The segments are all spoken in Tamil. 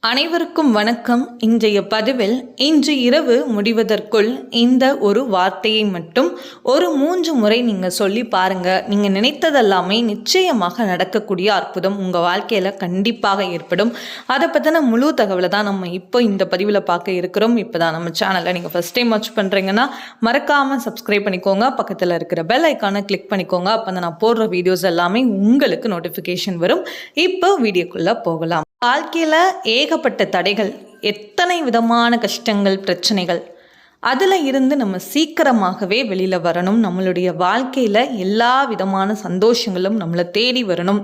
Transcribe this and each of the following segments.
அனைவருக்கும் வணக்கம். இன்றைய பதிவில் இன்று இரவு முடிவதற்குள் இந்த ஒரு வார்த்தையை மட்டும் ஒரு 3 முறை நீங்கள் சொல்லி பாருங்கள். நீங்கள் நினைத்ததெல்லாமே நிச்சயமாக நடக்கக்கூடிய அற்புதம் உங்கள் வாழ்க்கையில் கண்டிப்பாக ஏற்படும். அதை பற்றின முழு தகவலை தான் நம்ம இப்போ இந்த பதிவில் பார்க்க இருக்கிறோம். இப்போ தான் நம்ம சேனலை நீங்கள் ஃபஸ்ட் டைம் வாட்ச் பண்ணுறீங்கன்னா மறக்காமல் சப்ஸ்கிரைப் பண்ணிக்கோங்க. பக்கத்தில் இருக்கிற பெல் ஐக்கானை கிளிக் பண்ணிக்கோங்க. அப்போ தான் நான் போடுற வீடியோஸ் எல்லாமே உங்களுக்கு நோட்டிஃபிகேஷன் வரும். இப்போ வீடியோக்குள்ளே போகலாம். வாழ்க்கையில் ஏகப்பட்ட தடைகள், எத்தனை விதமான கஷ்டங்கள், பிரச்சனைகள், அதில் இருந்து நம்ம சீக்கிரமாகவே வெளியில் வரணும். நம்மளுடைய வாழ்க்கையில் எல்லா விதமான சந்தோஷங்களும் நம்மளை தேடி வரணும்.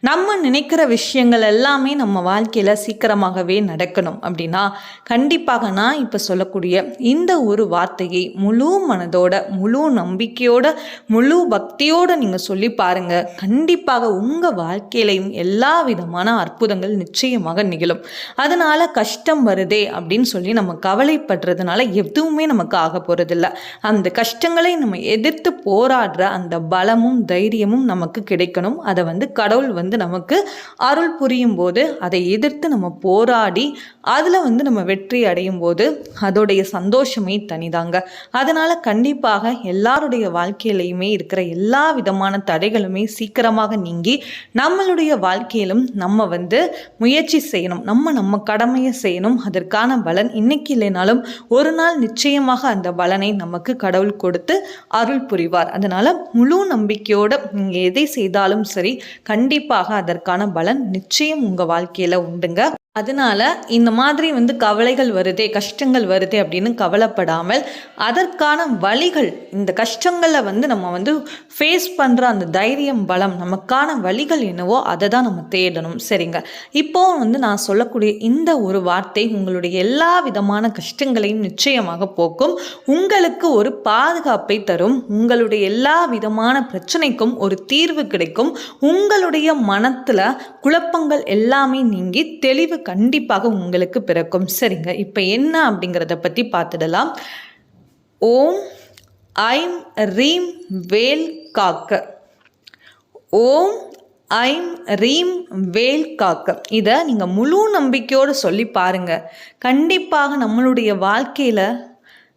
நம்ம நினைக்கிற விஷயங்கள் எல்லாமே நம்ம வாழ்க்கையில் சீக்கிரமாகவே நடக்கணும் அப்படின்னா கண்டிப்பாக நான் இப்போ சொல்லக்கூடிய இந்த ஒரு வார்த்தையை முழு மனதோட, முழு நம்பிக்கையோட, முழு பக்தியோடு நீங்கள் சொல்லி பாருங்கள். கண்டிப்பாக உங்கள் வாழ்க்கையிலையும் எல்லா விதமான அற்புதங்கள் நிச்சயமாக நிகழும். அதனால் கஷ்டம் வருதே அப்படின்னு சொல்லி நம்ம கவலைப்படுறதுனால எதுவுமே நமக்கு ஆக போறதில்ல. அந்த கஷ்டங்களை நம்ம எதிர்த்து போராடுற அந்த பலமும் தைரியமும் நமக்கு கிடைக்கணும். அதை கடவுள் நமக்கு அருள் புரியும் போது அதை எதிர்த்து நம்ம போராடி அதில் நம்ம வெற்றி அடையும் போது அதோடைய சந்தோஷமே தனிதாங்க. அதனால கண்டிப்பாக எல்லாருடைய வாழ்க்கையிலையுமே இருக்கிற எல்லா விதமான தடைகளுமே சீக்கிரமாக நீங்கி நம்மளுடைய வாழ்க்கையிலும் நம்ம முயற்சி செய்யணும். நம்ம கடமையை செய்யணும். அதற்கான பலன் இன்னைக்கு இல்லைனாலும் ஒரு நாள் நிச்சயமாக அந்த பலனை நமக்கு கடவுள் கொடுத்து அருள் புரிவார். அதனால முழு நம்பிக்கையோட நீங்க எதை செய்தாலும் சரி, கண்டிப்பாக அதற்கான பலன் நிச்சயம் உங்க வாழ்க்கையில உண்டுங்க. அதனால இந்த மாதிரி கவலைகள் வருதே, கஷ்டங்கள் வருதே அப்படின்னு கவலைப்படாமல் அதற்கான வழிகள், இந்த கஷ்டங்களை நம்ம ஃபேஸ் பண்ணுற அந்த தைரியம், பலம், நமக்கான வழிகள் என்னவோ அதை தான் நம்ம தேடணும். சரிங்க, இப்போ நான் சொல்லக்கூடிய இந்த ஒரு வார்த்தை உங்களுடைய எல்லா விதமான கஷ்டங்களையும் நிச்சயமாக போக்கும். உங்களுக்கு ஒரு பாதுகாப்பை தரும். உங்களுடைய எல்லா விதமான பிரச்சனைக்கும் ஒரு தீர்வு கிடைக்கும். உங்களுடைய மனத்தில் குழப்பங்கள் எல்லாமே நீங்கி தெளிவு கண்டிப்பாக உங்களுக்கு பிறக்கும். சரிங்க, இப்போ என்ன அப்படிங்கிறத பற்றி பார்த்துடலாம். ஓம் ஐம் ரீம் வேல் காக்க. ஓம் ஐம் ரீம் வேல் காக்க. இதை நீங்கள் முழு நம்பிக்கையோடு சொல்லி பாருங்கள். கண்டிப்பாக நம்மளுடைய வாழ்க்கையில்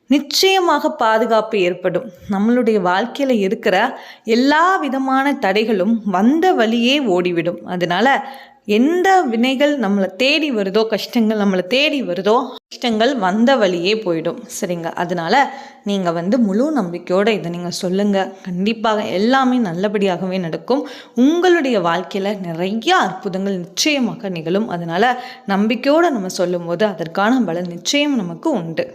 நிச்சயமாக பாதுகாப்பு ஏற்படும். நம்மளுடைய வாழ்க்கையில் இருக்கிற எல்லா விதமான தடைகளும் வந்த வழியே ஓடிவிடும். அதனால எந்த வினைகள் நம்மளை தேடி வருதோ, கஷ்டங்கள் நம்மளை தேடி வருதோ, கஷ்டங்கள் வந்த வழியே போயிடும். சரிங்க, அதனால நீங்கள் முழு நம்பிக்கையோடு இதை நீங்கள் சொல்லுங்கள். கண்டிப்பாக எல்லாமே நல்லபடியாகவே நடக்கும். உங்களுடைய வாழ்க்கையில் நிறைய அற்புதங்கள் நிச்சயமாக நிகழும். அதனால நம்பிக்கையோடு நம்ம சொல்லும்போது அதற்கான பலன் நிச்சயம் நமக்கு உண்டு.